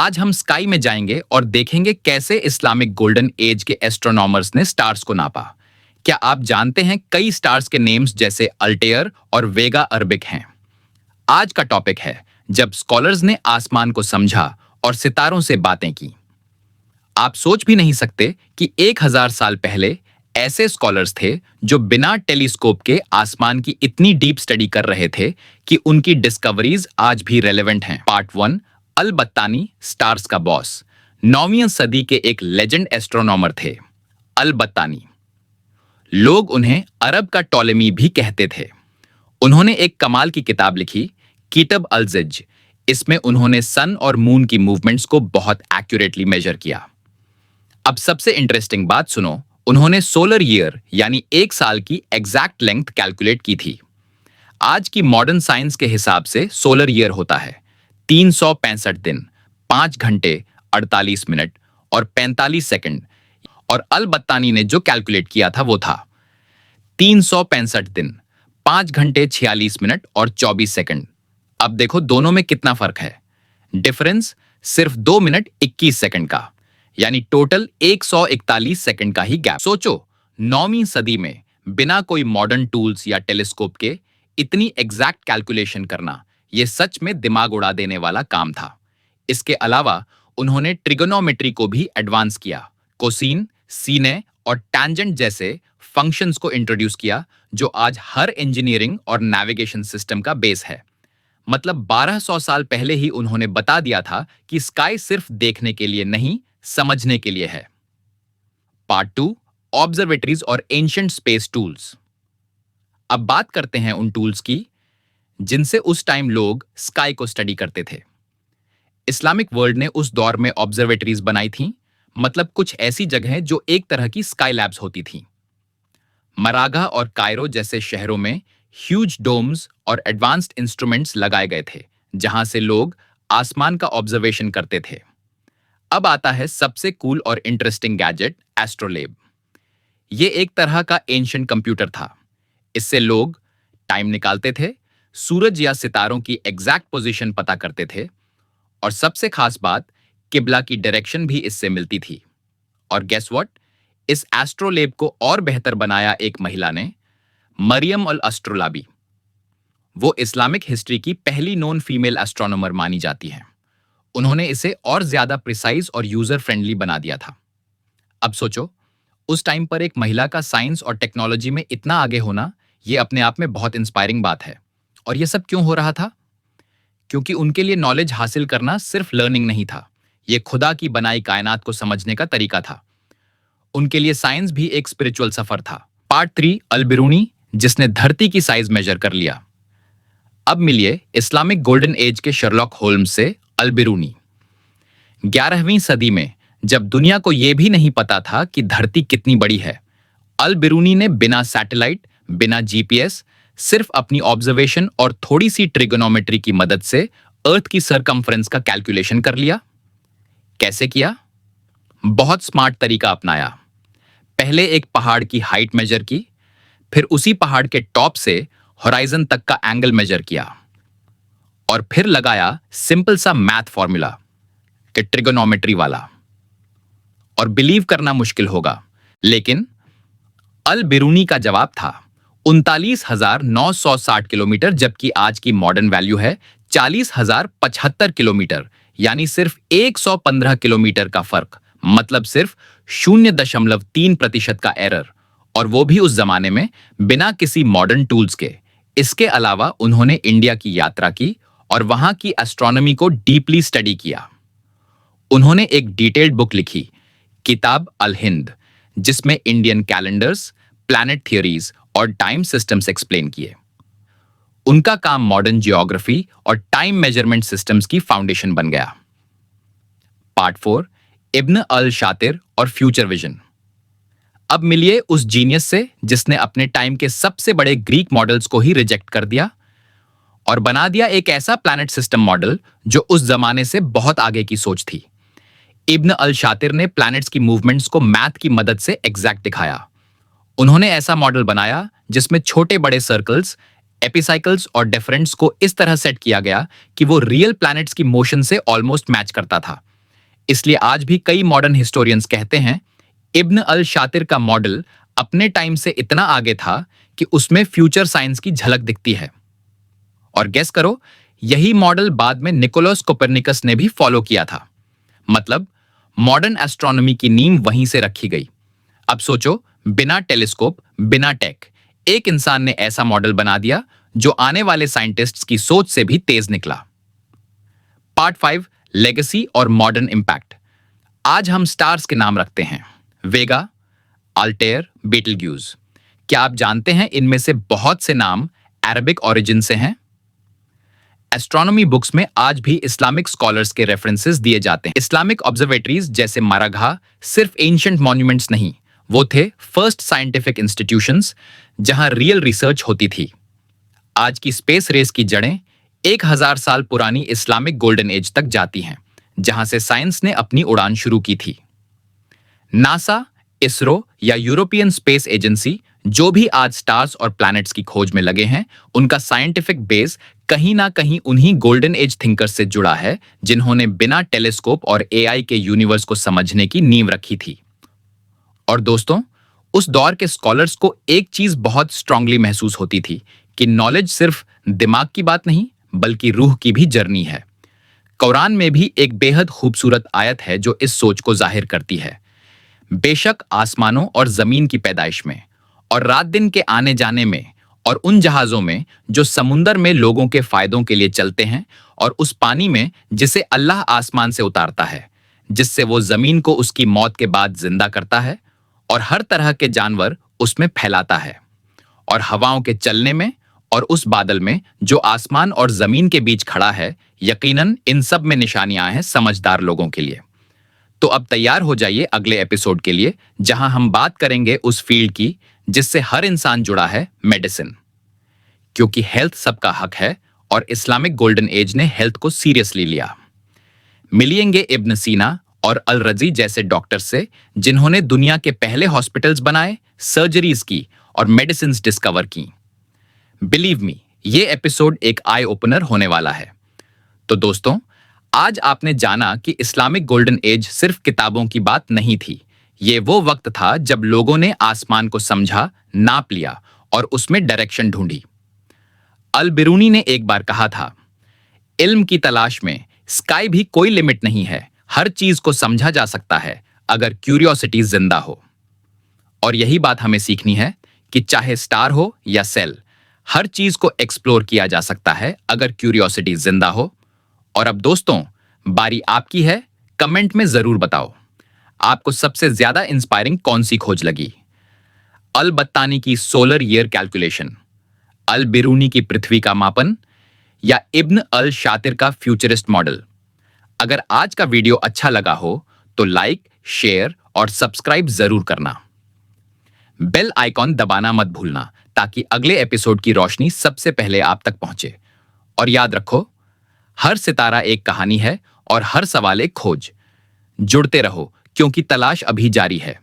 आज हम स्काई में जाएंगे और देखेंगे कैसे इस्लामिक गोल्डन एज के एस्ट्रोनॉमर्स ने स्टार्स को नापा। क्या आप जानते हैं कई स्टार्स के नेम्स जैसे अल्टेयर और वेगा अरबिक हैं। आज का टॉपिक है जब स्कॉलर्स ने आसमान को समझा और सितारों से बातें की। आप सोच भी नहीं सकते कि 1000 साल पहले ऐसे स्कॉलर्स थे जो बिना टेलीस्कोप के आसमान की इतनी डीप स्टडी कर रहे थे कि उनकी डिस्कवरीज आज भी रेलेवेंट हैं। पार्ट 1, अल बत्तानी, स्टार्स का बॉस। 9वीं सदी के एक लेजेंड एस्ट्रोनॉमर थे अल बत्तानी। लोग उन्हें अरब का टॉलेमी भी कहते थे। उन्होंने एक कमाल की किताब लिखी, किताब अल-जिज। इसमें उन्होंने सन और मून की मूवमेंट्स को बहुत एक्यूरेटली मेजर किया। अब सबसे इंटरेस्टिंग बात सुनो, उन्होंने सोलर ईयर यानी एक साल की एग्जैक्ट लेंथ कैलकुलेट की थी। आज की मॉडर्न साइंस के हिसाब से सोलर ईयर होता है 365 दिन, 5 घंटे 48 मिनट और 45 सेकंड, और अल बत्तानी ने जो कैलकुलेट किया था वो था 365 दिन, 5 घंटे 46 मिनट और 24 सेकंड। अब देखो दोनों में कितना फर्क है। डिफरेंस सिर्फ 2 मिनट 21 सेकंड का, यानी टोटल 141 सेकंड का ही गैप। सोचो 9वीं सदी में बिना कोई मॉडर्न टूल्स या टेलीस्कोप के इतनी एग्जैक्ट कैलकुलेशन करना, यह सच में दिमाग उड़ा देने वाला काम था। इसके अलावा उन्होंने ट्रिगोनोमेट्री को भी एडवांस किया। कोसीन, सीने और टैंजेंट जैसे फंक्शंस को इंट्रोड्यूस किया जो आज हर इंजीनियरिंग और नेविगेशन सिस्टम का बेस है। मतलब 1200 साल पहले ही उन्होंने बता दिया था कि स्काई सिर्फ देखने के लिए नहीं, समझने के लिए है। पार्ट 2, ऑब्जर्वेटरीज और एंशिएंट स्पेस टूल्स। अब बात करते हैं उन टूल्स की जिनसे उस टाइम लोग स्काई को स्टडी करते थे। इस्लामिक वर्ल्ड ने उस दौर में ऑब्जर्वेटरीज बनाई थीं, मतलब कुछ ऐसी जगहें जो एक तरह की स्काई लैब्स होती थीं। मरागा और कायरो जैसे शहरों में ह्यूज डोम्स और एडवांस्ड इंस्ट्रूमेंट्स लगाए गए थे जहां से लोग आसमान का ऑब्जर्वेशन करते थे। अब आता है सबसे कूल और इंटरेस्टिंग गैजेट, एस्ट्रोलेब। ये एक तरह का एंशिएंट कंप्यूटर था। इससे लोग टाइम निकालते थे, सूरज या सितारों की एग्जैक्ट पोजीशन पता करते थे, और सबसे खास बात, किबला की डायरेक्शन भी इससे मिलती थी। और गेस व्हाट, इस एस्ट्रोलेब को और बेहतर बनाया एक महिला ने, मरियम अल एस्ट्रोलाबी। वो इस्लामिक हिस्ट्री की पहली नोन फीमेल एस्ट्रोनॉमर मानी जाती हैं। उन्होंने इसे और ज्यादा प्रिसाइज और यूजर फ्रेंडली बना दिया था। अब सोचो, उस टाइम पर एक महिला का साइंस और टेक्नोलॉजी में इतना आगे होना, यह अपने आप में बहुत इंस्पायरिंग बात है। और यह सब क्यों हो रहा था? क्योंकि उनके लिए नॉलेज हासिल करना सिर्फ लर्निंग नहीं था, यह खुदा की बनाई कायनात को समझने का तरीका था। उनके लिए साइंस भी एक स्पिरिचुअल सफर था। पार्ट 3, अल-बिरूनी, जिसने धरती की साइज मेजर कर लिया। अब मिलिए इस्लामिक गोल्डन एज के शर्लॉक होल्म्स से अल-बिरूनी। 11वीं सदी में जब दुनिया को यह भी नहीं पता था कि धरती कितनी बड़ी है, अल-बिरूनी ने बिना सैटेलाइट, बिना जीपीएस, सिर्फ अपनी ऑब्जर्वेशन और थोड़ी सी ट्रिगोनोमेट्री की मदद से अर्थ की सरकमफ्रेंस का कैलकुलेशन कर लिया। कैसे किया? बहुत स्मार्ट तरीका अपनाया। पहले एक पहाड़ की हाइट मेजर की, फिर उसी पहाड़ के टॉप से होराइजन तक का एंगल मेजर किया, और फिर लगाया सिंपल सा मैथ फॉर्मूला कि ट्रिगोनोमेट्री वाला। और बिलीव करना मुश्किल होगा, लेकिन अल-बिरूनी का जवाब था 39,960 किलोमीटर, जबकि आज की मॉडर्न वैल्यू है 40,075 किलोमीटर, यानी सिर्फ 115 किलोमीटर का फर्क। मतलब सिर्फ 0.3% का एरर, और वो भी उस जमाने में बिना किसी मॉडर्न टूल्स के। इसके अलावा उन्होंने इंडिया की यात्रा की और वहां की एस्ट्रोनॉमी को डीपली स्टडी किया। उन्होंने एक डिटेल्ड बुक लिखी, किताब अल-हिंद, जिसमें इंडियन कैलेंडर्स, प्लैनेट थियरीज और टाइम सिस्टम्स एक्सप्लेन किए। उनका काम मॉडर्न जियोग्राफी और टाइम मेजरमेंट सिस्टम्स की फाउंडेशन बन गया। पार्ट 4, इब्न अल शातिर और फ्यूचर विजन। अब मिलिए उस जीनियस से जिसने अपने टाइम के सबसे बड़े ग्रीक मॉडल्स को ही रिजेक्ट कर दिया और बना दिया एक ऐसा प्लैनेट सिस्टम मॉडल जो उस जमाने से बहुत आगे की सोच थी। इब्न अल शातिर ने प्लैनेट्स की मूवमेंट्स को मैथ की मदद से एग्जैक्ट दिखाया। उन्होंने ऐसा मॉडल बनाया जिसमें छोटे बड़े सर्कल्स, एपिसाइकल्स और डिफरेंट्स को इस तरह सेट किया गया कि वो रियल प्लैनेट्स की मोशन से ऑलमोस्ट मैच करता था। इसलिए आज भी कई मॉडर्न हिस्टोरियंस कहते हैं इब्न अल शातिर का मॉडल अपने टाइम से इतना आगे था कि उसमें फ्यूचर साइंस की झलक दिखती है। और गेस करो, यही मॉडल बाद में निकोलस कोपरनिकस ने भी फॉलो किया था। मतलब मॉडर्न एस्ट्रोनॉमी की नींव वहीं से रखी गई। अब सोचो, बिना टेलीस्कोप, बिना टेक, एक इंसान ने ऐसा मॉडल बना दिया जो आने वाले साइंटिस्ट्स की सोच से भी तेज निकला। पार्ट 5, लेगेसी और मॉडर्न इंपैक्ट। आज हम स्टार्स के नाम रखते हैं, वेगा, अल्टेयर, बीटलग्यूज। क्या आप जानते हैं इनमें से बहुत से नाम अरबिक ओरिजिन से हैं? एस्ट्रोनॉमी बुक्स में आज भी इस्लामिक स्कॉलर्स के रेफरेंसेस दिए जाते हैं। इस्लामिक ऑब्जर्वेटरीज जैसे मराघा सिर्फ एंशिएंट मॉन्यूमेंट्स नहीं, वो थे फर्स्ट साइंटिफिक इंस्टीट्यूशंस जहां रियल रिसर्च होती थी। आज की स्पेस रेस की जड़ें 1000 साल पुरानी इस्लामिक गोल्डन एज तक जाती हैं, जहां से साइंस ने अपनी उड़ान शुरू की थी। नासा, इसरो या यूरोपियन स्पेस एजेंसी जो भी आज स्टार्स और प्लैनेट्स की खोज में लगे हैं, उनका साइंटिफिक बेस कहीं ना कहीं उन्हीं गोल्डन एज थिंकर्स से जुड़ा है जिन्होंने बिना टेलीस्कोप और एआई के यूनिवर्स को समझने की नींव रखी थी। और दोस्तों, उस दौर के स्कॉलर्स को एक चीज बहुत स्ट्रांगली महसूस होती थी कि नॉलेज सिर्फ दिमाग की बात नहीं, बल्कि रूह की भी जर्नी है। कुरान में भी एक बेहद खूबसूरत आयत है जो इस सोच को जाहिर करती है। बेशक आसमानों और जमीन की पैदाइश में, और रात दिन के आने जाने में, और उन जहाजों में जो समुंदर में लोगों के फायदों के लिए चलते हैं, और उस पानी में जिसे अल्लाह आसमान से उतारता है, जिससे वो जमीन को उसकी मौत के बाद जिंदा करता है, और हर तरह के जानवर उसमें फैलाता है, और हवाओं के चलने में, और उस बादल में जो आसमान और जमीन के बीच खड़ा है, यकीनन इन सब में निशानियां हैं समझदार लोगों के लिए। तो अब तैयार हो जाइए अगले एपिसोड के लिए, जहां हम बात करेंगे उस फील्ड की जिससे हर इंसान जुड़ा है, मेडिसिन। क्योंकि हेल्थ सबका हक है और इस्लामिक गोल्डन एज ने हेल्थ को सीरियसली लिया। मिलिएंगे इब्न सीना और अल रजी जैसे डॉक्टर से जिन्होंने दुनिया के पहले हॉस्पिटल्स बनाए, सर्जरीज की और मेडिसिन डिस्कवर की। बिलीव मी, ये एपिसोड एक आई ओपनर होने वाला है। तो दोस्तों, आज आपने जाना कि इस्लामिक गोल्डन एज सिर्फ किताबों की बात नहीं थी। ये वो वक्त था जब लोगों ने आसमान को समझा, नाप लिया और उसमें डायरेक्शन ढूंढी। अल बिरूनी ने एक बार कहा था, इल्म की तलाश में स्काई भी कोई लिमिट नहीं है, हर चीज को समझा जा सकता है अगर क्यूरियोसिटी जिंदा हो। और यही बात हमें सीखनी है कि चाहे स्टार हो या सेल, हर चीज को एक्सप्लोर किया जा सकता है अगर क्यूरियोसिटी जिंदा हो। और अब दोस्तों, बारी आपकी है, कमेंट में जरूर बताओ आपको सबसे ज्यादा इंस्पायरिंग कौन सी खोज लगी। अल बत्तानी की सोलर ईयर कैलकुलेशन, अल बिरूनी की पृथ्वी का मापन, या इब्न अल शातिर का फ्यूचरिस्ट मॉडल। अगर आज का वीडियो अच्छा लगा हो तो लाइक, शेयर और सब्सक्राइब जरूर करना। बेल आइकॉन दबाना मत भूलना ताकि अगले एपिसोड की रोशनी सबसे पहले आप तक पहुंचे। और याद रखो, हर सितारा एक कहानी है और हर सवाल एक खोज। जुड़ते रहो क्योंकि तलाश अभी जारी है।